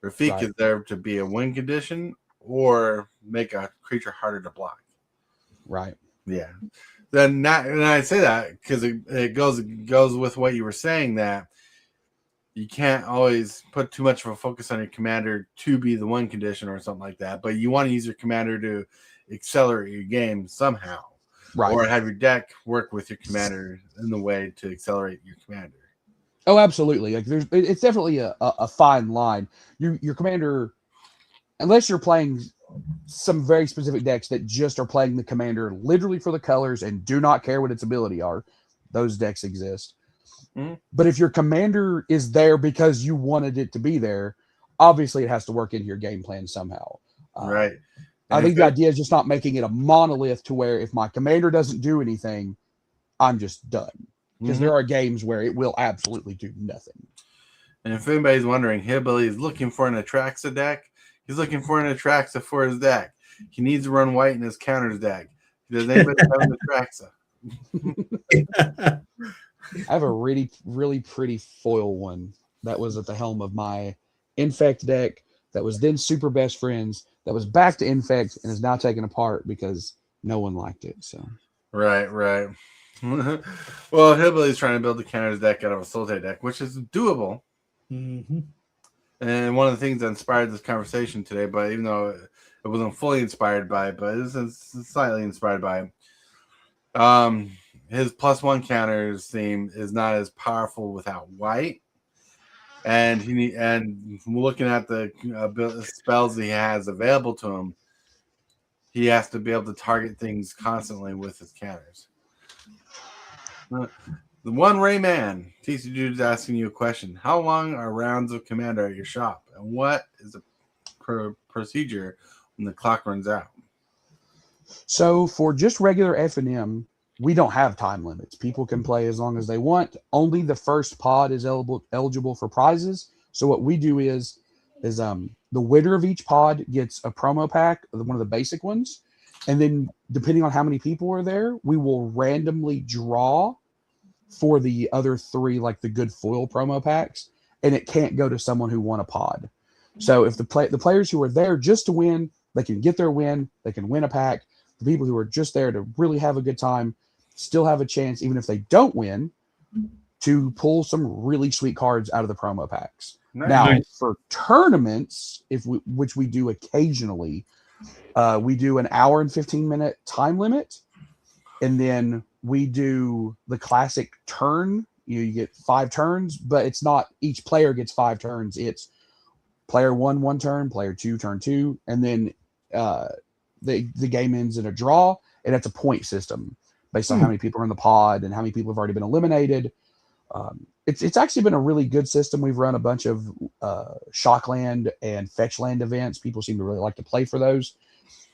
Rafik is there to be a win condition or make a creature harder to block. Right. Yeah. And I say that because it goes with what you were saying, that you can't always put too much of a focus on your commander to be the win condition or something like that. But you want to use your commander to accelerate your game somehow. Right. Or have your deck work with your commander in the way to accelerate your commander. Oh, absolutely. Like it's definitely a fine line. Your commander, unless you're playing some very specific decks that just are playing the commander literally for the colors and do not care what its ability are, those decks exist. Mm-hmm. But if your commander is there because you wanted it to be there, obviously it has to work into your game plan somehow. Right. I think the idea is just not making it a monolith to where if my commander doesn't do anything, I'm just done. Because there are games where it will absolutely do nothing. And if anybody's wondering, Hillbilly is looking for an Atraxa deck. He's looking for an Atraxa for his deck. He needs to run white in his counters deck. Does anybody have an Atraxa? I have a really, really pretty foil one that was at the helm of my Infect deck that was then Super Best Friends, that was back to Infect and is now taken apart because no one liked it. So Right. Well, Hillbilly's trying to build the counters deck out of a Sultai deck, which is doable. Mm-hmm. And one of the things that inspired this conversation today, but even though it wasn't fully inspired by it, but it's slightly inspired by it. His +1 counters theme is not as powerful without white, and looking at the spells he has available to him, he has to be able to target things constantly with his counters. The One Ray Man, TC Dude's asking you a question. How long are rounds of Commander at your shop? And what is the procedure when the clock runs out? So for just regular F&M, we don't have time limits. People can play as long as they want. Only the first pod is eligible for prizes. So what we do is the winner of each pod gets a promo pack, one of the basic ones. And then depending on how many people are there, we will randomly draw for the other three, like the good foil promo packs. And it can't go to someone who won a pod. So if the players who are there just to win, they can get their win, they can win a pack. The people who are just there to really have a good time still have a chance, even if they don't win, to pull some really sweet cards out of the promo packs. Nice. Now, for tournaments, which we do occasionally, we do an hour and 15-minute time limit, and then we do the classic turn. You get 5 turns, but it's not each player gets 5 turns. It's player 1 turn, player 2 turn 2, and then the game ends in a draw, and it's a point system based on how many people are in the pod and how many people have already been eliminated. It's actually been a really good system. We've run a bunch of Shockland and Fetchland events. People seem to really like to play for those.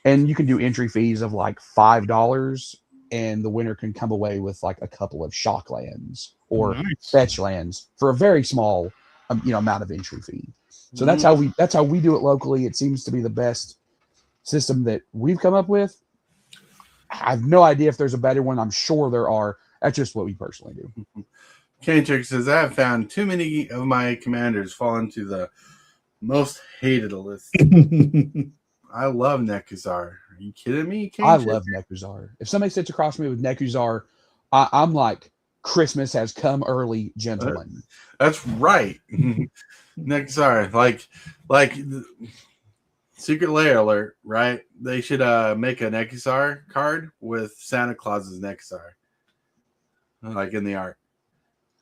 And you can do entry fees of like $5, and the winner can come away with like a couple of Shocklands or Fetchlands for a very small amount of entry fee. So that's how we do it locally. It seems to be the best system that we've come up with. I have no idea if there's a better one. I'm sure there are. That's just what we personally do. K-Trick says, I have found too many of my commanders fall into the most hated list. I love Nekuzar. Are you kidding me, K-Trick? I love Nekuzar. If somebody sits across me with Nekuzar, I'm like, Christmas has come early, gentlemen. That's right. Nekuzar, like Secret Lair alert, right? They should make a Nekuzar card with Santa Claus's Nekuzar, like in the art.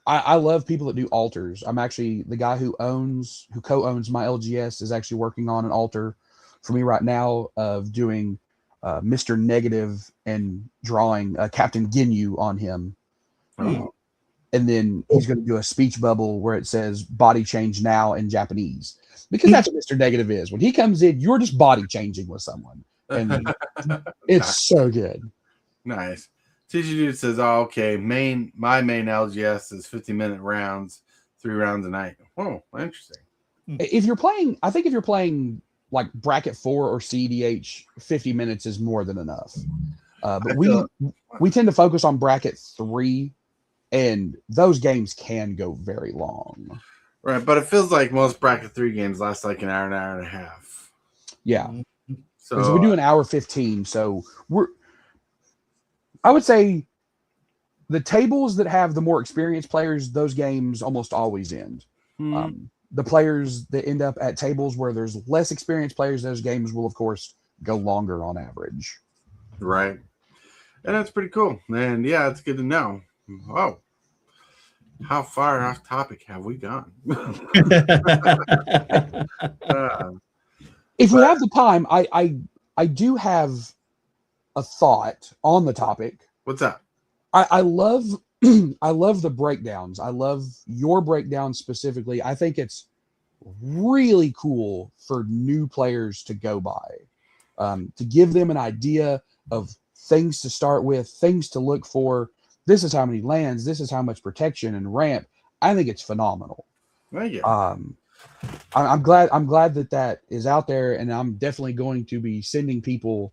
I love people that do altars. I'm actually the guy who co-owns my LGS is actually working on an altar for me right now of doing Mr. Negative and drawing Captain Ginyu on him. Oh. and then he's going to do a speech bubble where it says "body change now" in Japanese, because that's what Mr. Negative is. When he comes in, you're just body changing with someone, and it's so good. Nice. TG Dude says, "Oh, okay. My main LGS is 50-minute rounds, 3 rounds a night." Oh, interesting. If you're playing, I think if you're playing like bracket 4 or CDH, 50 minutes is more than enough. But we tend to focus on bracket 3, and those games can go very long. Right, but it feels like most bracket 3 games last like an hour and a half. Yeah. So Because we do an hour 15, so I would say the tables that have the more experienced players, those games almost always end. The players that end up at tables where there's less experienced players, those games will, of course, go longer on average. Right. And that's pretty cool. And yeah, it's good to know. Oh, how far off topic have we gone? If we have the time, I do have a thought on the topic. What's up? I love I love the breakdowns. I love your breakdowns specifically. I think it's really cool for new players to go by, to give them an idea of things to start with, things to look for. This is how many lands. This is how much protection and ramp. I think it's phenomenal. Thank you. I'm glad that is out there, and I'm definitely going to be sending people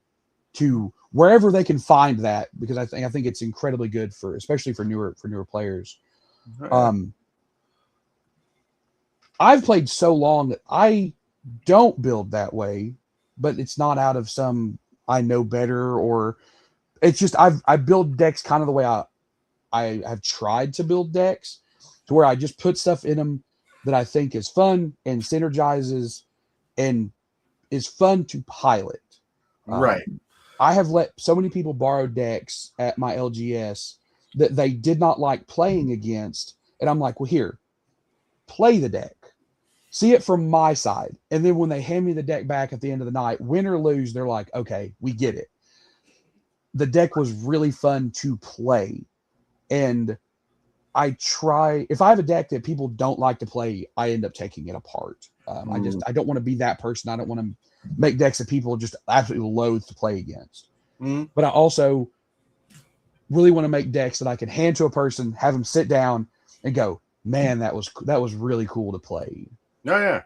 to wherever they can find that, because I think it's incredibly good especially for newer players. I've played so long that I don't build that way, but it's not out of some I know better, or it's just I build decks kind of the way I have tried to build decks, to where I just put stuff in them that I think is fun and synergizes and is fun to pilot. Right. I have let so many people borrow decks at my LGS that they did not like playing against. And I'm like, well, here, play the deck. See it from my side. And then when they hand me the deck back at the end of the night, win or lose, they're like, okay, we get it. The deck was really fun to play. And if I have a deck that people don't like to play, I end up taking it apart. I don't want to be that person. I don't want to make decks that people just absolutely loathe to play against. But I also really want to make decks that I can hand to a person, have them sit down and go, man, that was really cool to play. Oh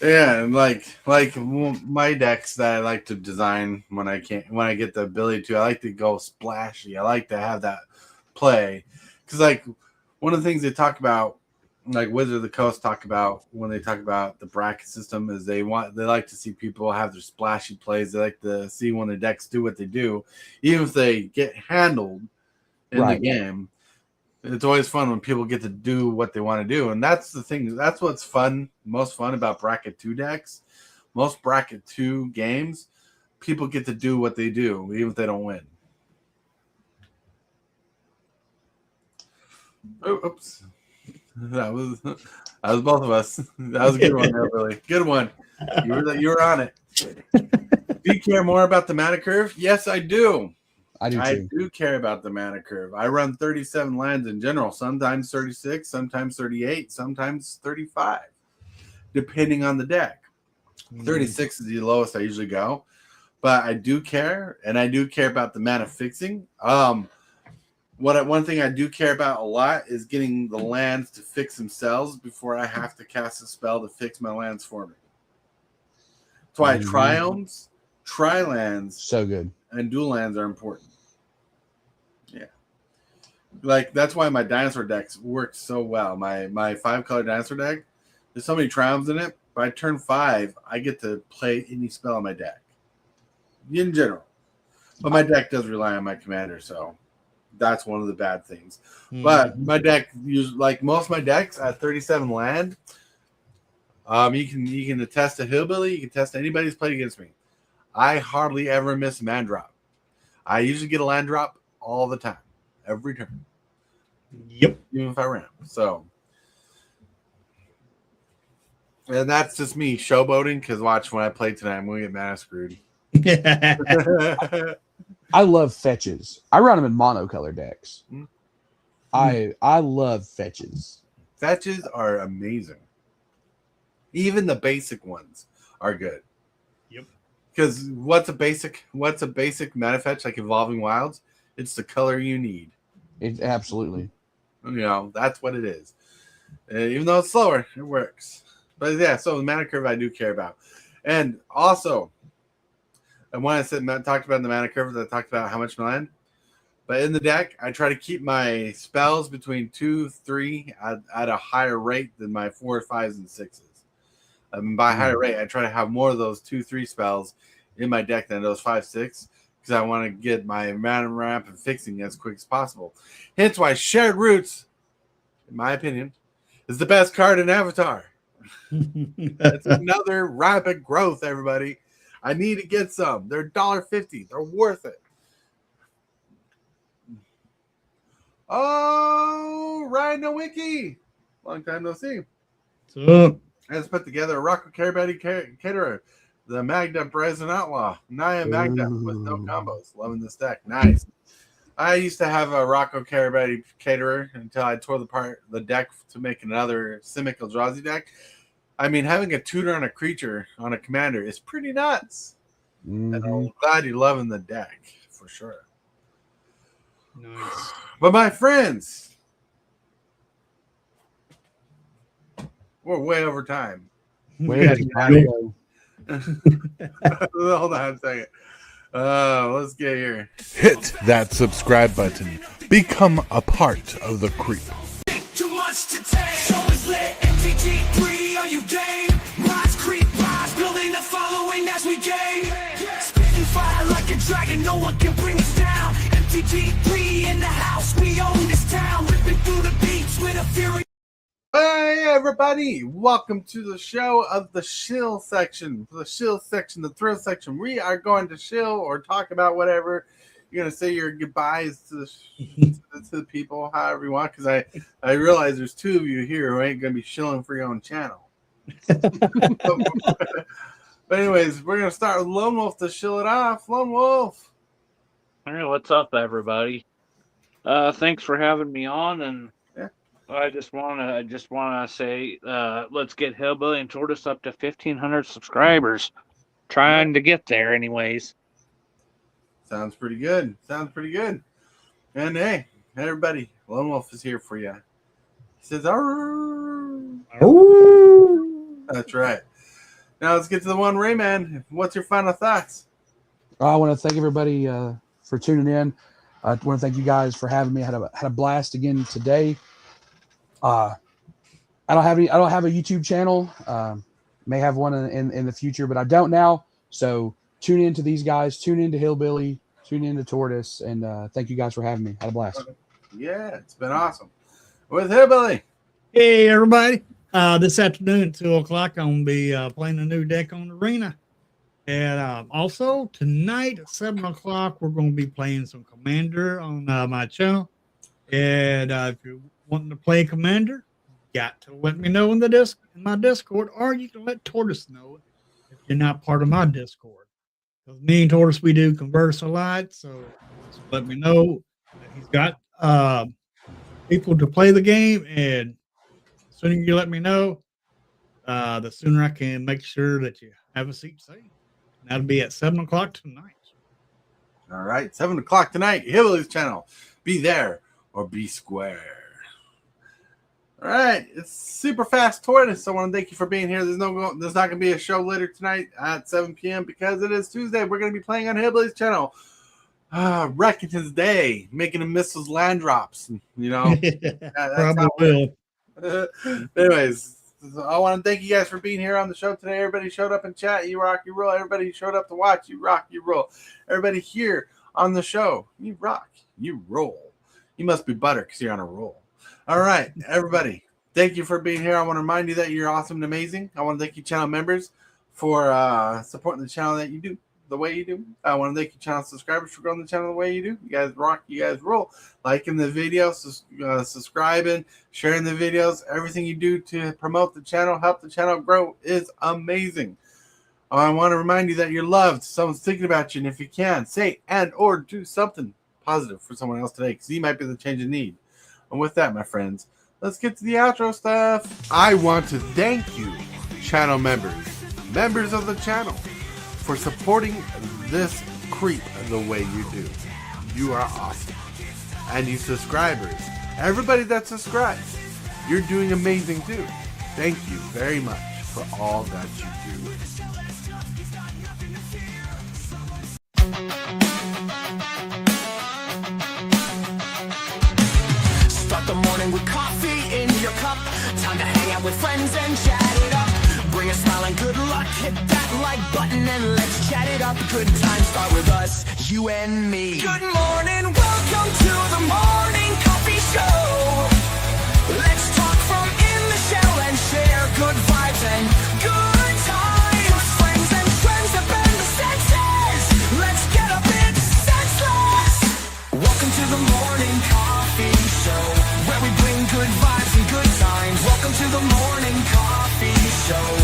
yeah, and like my decks that I like to design when I get the ability to, I like to go splashy. I like to have that play, because like one of the things they talk about, like Wizard of the Coast talk about when they talk about the bracket system, is they like to see people have their splashy plays. They like to see when the decks do what they do, even if they get handled in the game. It's always fun when people get to do what they want to do, and that's the thing. That's what's most fun about bracket 2 decks. Most bracket 2 games, people get to do what they do, even if they don't win. Oh, oops. That was both of us. That was a good one there, Billy. Good one. You were on it. Do you care more about the mana curve? Yes, I do. I do too. I do care about the mana curve. I run 37 lands in general, sometimes 36, sometimes 38, sometimes 35, depending on the deck. 36 is the lowest I usually go, but I do care, and I do care about the mana fixing. One thing I do care about a lot is getting the lands to fix themselves before I have to cast a spell to fix my lands for me. That's why triomes, tri-lands, so good, and dual lands are important. Yeah. Like, that's why my dinosaur decks work so well. My 5-color dinosaur deck, there's so many triomes in it. By turn 5, I get to play any spell on my deck. In general. But my deck does rely on my commander, so that's one of the bad things. But my deck, like most of my decks at 37 land, you can attest to Hillbilly, you can test anybody who's played against me. I hardly ever miss a man drop. I usually get a land drop all the time, every turn. Yep. Even if I ramp. So, and that's just me showboating, because watch, when I play tonight, I'm going to get mana screwed. I love fetches. I run them in monocolor decks. I love fetches. Fetches are amazing. Even the basic ones are good. Yep. Because what's a basic meta fetch like Evolving Wilds? It's the color you need. It absolutely. You know, that's what it is. Even though it's slower, it works. But yeah, so the mana curve I do care about. And also, and when I talked about the mana curve, I talked about how much land. But in the deck, I try to keep my spells between 2, 3 at a higher rate than my 4, 5s, and 6s. By higher rate, I try to have more of those 2, 3 spells in my deck than those 5, 6, because I want to get my mana ramp and fixing as quick as possible. Hence why Shared Roots, in my opinion, is the best card in Avatar. It's another rapid growth, everybody. I need to get some. They're $1.50. They're worth it. Oh, Ryan Nowicki. Long time no see. So, I just put together a Rocco Carabati Caterer, the Magda Brazen Outlaw, Naya Magda with no combos. Loving this deck. Nice. I used to have a Rocco Carabati Caterer until I tore the deck to make another Simic Eldrazi deck. I mean, having a tutor on a creature on a commander is pretty nuts. Mm-hmm. And I'm glad you're loving the deck, for sure. nice. But my friends, we're way over time. Way to go. Hold on a second. Let's get here. Hit that subscribe button. Become a part of the creep. Too much to take. Show is lit. MTG3, are you game? Rise, creep, rise, building a following as we gain. Spitting fire like a dragon, no one can bring us down. MTG3 in the house, we own this town. Ripping through the beats with a fury. Hey, everybody. Welcome to the show of the shill section. The shill section, the thrill section. We are going to shill or talk about whatever. You're going to say your goodbyes to the people, however you want, because I realize there's 2 of you here who ain't going to be shilling for your own channel. But anyways, we're going to start with Lone Wolf to shill it off. Lone Wolf. Hey, what's up, everybody? Thanks for having me on, and I just wanna say, let's get Hillbilly and Tortoise up to 1,500 subscribers. Trying to get there, anyways. Sounds pretty good. And hey, everybody, Lone Wolf is here for you. He says, "Arr." That's right. Now let's get to the one Rayman. What's your final thoughts? I want to thank everybody for tuning in. I want to thank you guys for having me. I had a blast again today. I don't have a YouTube channel. May have one in the future, but I don't now. So tune in to these guys. Tune in to Hillbilly. Tune in to Tortoise. And thank you guys for having me. Had a blast. Yeah, it's been awesome. With Hillbilly. Hey, everybody. This afternoon at 2 o'clock, I'm going to be playing a new deck on Arena. And also, tonight at 7 o'clock, we're going to be playing some Commander on my channel. And if you're wanting to play Commander, you got to let me know in my Discord, or you can let Tortoise know if you're not part of my Discord. Because me and Tortoise, we do converse a lot, so just let me know that he's got people to play the game, and the sooner you let me know, the sooner I can make sure that you have a seat safe. And that'll be at 7 o'clock tonight. All right, 7 o'clock tonight, Hillbilly's channel. Be there or be square. All right, it's Super Fast Tortoise. I want to thank you for being here. There's not going to be a show later tonight at 7 p.m. because it is Tuesday. We're going to be playing on Hillbilly's channel. Wrecking his day, making him miss his land drops. You know, Probably will. Anyways, I want to thank you guys for being here on the show today. Everybody showed up in chat. You rock, you roll. Everybody who showed up to watch. You rock, you roll. Everybody here on the show. You rock, you roll. You must be butter because you're on a roll. All right, everybody. Thank you for being here. I want to remind you that you're awesome and amazing. I want to thank you, channel members, for supporting the channel that you do the way you do. I want to thank you, channel subscribers, for growing the channel the way you do. You guys rock. You guys roll. Liking the videos, subscribing, sharing the videos. Everything you do to promote the channel, help the channel grow is amazing. I want to remind you that you're loved. Someone's thinking about you, and if you can, say and or do something positive for someone else today, because he might be the change in need. And with that, my friends, let's get to the outro stuff. I want to thank you, channel members of the channel, for supporting this creep the way you do. You are awesome. And you subscribers, everybody that subscribes, you're doing amazing too. Thank you very much for all that you do. Start the morning with coffee in your cup. Time to hang out with friends and chat it up. Bring a smile and good luck. Hit that like button and let's chat it up. Good times start with us, you and me. Good morning, welcome to the morning coffee show. Let's talk from in the shell and share good vibes and good times. Friends and friends that bend the senses. Let's get a bit senseless. Welcome to the morning coffee show, where we bring good vibes and good times. Welcome to the morning coffee show.